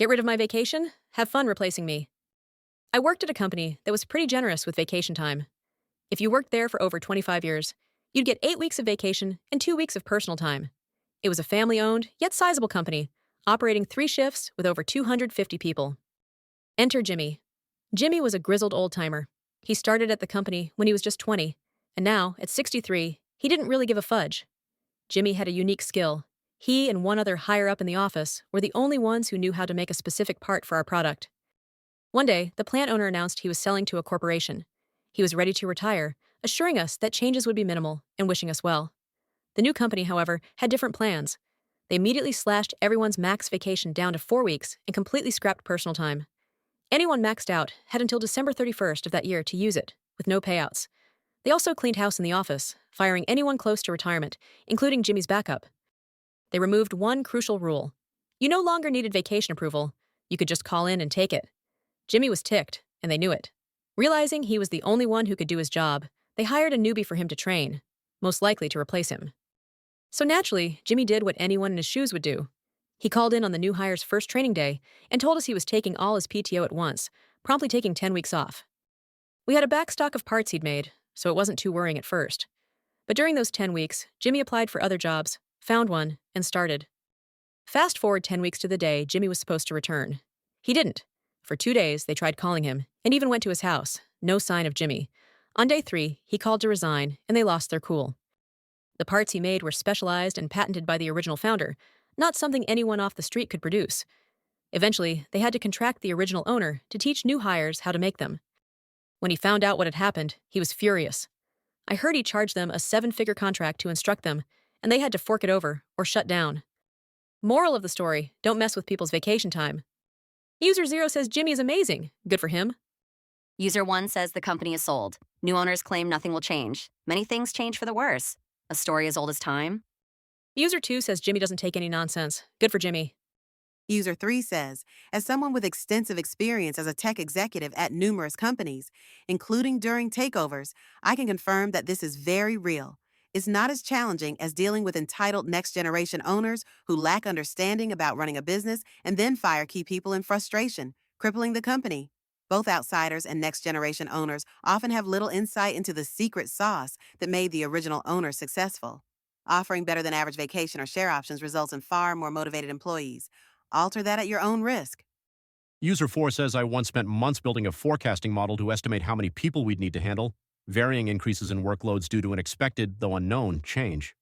Get rid of my vacation? Have fun replacing me. I worked at a company that was pretty generous with vacation time. If you worked there for over 25 years, you'd get 8 weeks of vacation and 2 weeks of personal time. It was a family owned, yet sizable company, operating 3 shifts with over 250 people. Enter Jimmy. Jimmy was a grizzled old timer. He started at the company when he was just 20, and now, at 63, he didn't really give a fudge. Jimmy had a unique skill. He and one other higher up in the office were the only ones who knew how to make a specific part for our product. One day, the plant owner announced he was selling to a corporation. He was ready to retire, assuring us that changes would be minimal and wishing us well. The new company, however, had different plans. They immediately slashed everyone's max vacation down to 4 weeks and completely scrapped personal time. Anyone maxed out had until December 31st of that year to use it, with no payouts. They also cleaned house in the office, firing anyone close to retirement, including Jimmy's backup. They removed one crucial rule. You no longer needed vacation approval. You could just call in and take it. Jimmy was ticked, and they knew it. Realizing he was the only one who could do his job, they hired a newbie for him to train, most likely to replace him. So naturally, Jimmy did what anyone in his shoes would do. He called in on the new hire's first training day and told us he was taking all his PTO at once, promptly taking 10 weeks off. We had a backstock of parts he'd made, so it wasn't too worrying at first. But during those 10 weeks, Jimmy applied for other jobs, found one, and started. Fast forward 10 weeks to the day Jimmy was supposed to return. He didn't. For 2 days, they tried calling him, and even went to his house. No sign of Jimmy. On day 3, he called to resign, and they lost their cool. The parts he made were specialized and patented by the original founder, not something anyone off the street could produce. Eventually, they had to contract the original owner to teach new hires how to make them. When he found out what had happened, he was furious. I heard he charged them a 7-figure contract to instruct them, and they had to fork it over or shut down. Moral of the story, don't mess with people's vacation time. User 0 says Jimmy is amazing. Good for him. User 1 says the company is sold. New owners claim nothing will change. Many things change for the worse. A story as old as time. User 2 says Jimmy doesn't take any nonsense. Good for Jimmy. User 3 says, as someone with extensive experience as a tech executive at numerous companies, including during takeovers, I can confirm that this is very real. It's not as challenging as dealing with entitled next-generation owners who lack understanding about running a business and then fire key people in frustration, crippling the company. Both outsiders and next-generation owners often have little insight into the secret sauce that made the original owner successful. Offering better than average vacation or share options results in far more motivated employees. Alter that at your own risk. User 4 says I once spent months building a forecasting model to estimate how many people we'd need to handle. Varying increases in workloads due to an expected, though unknown, change.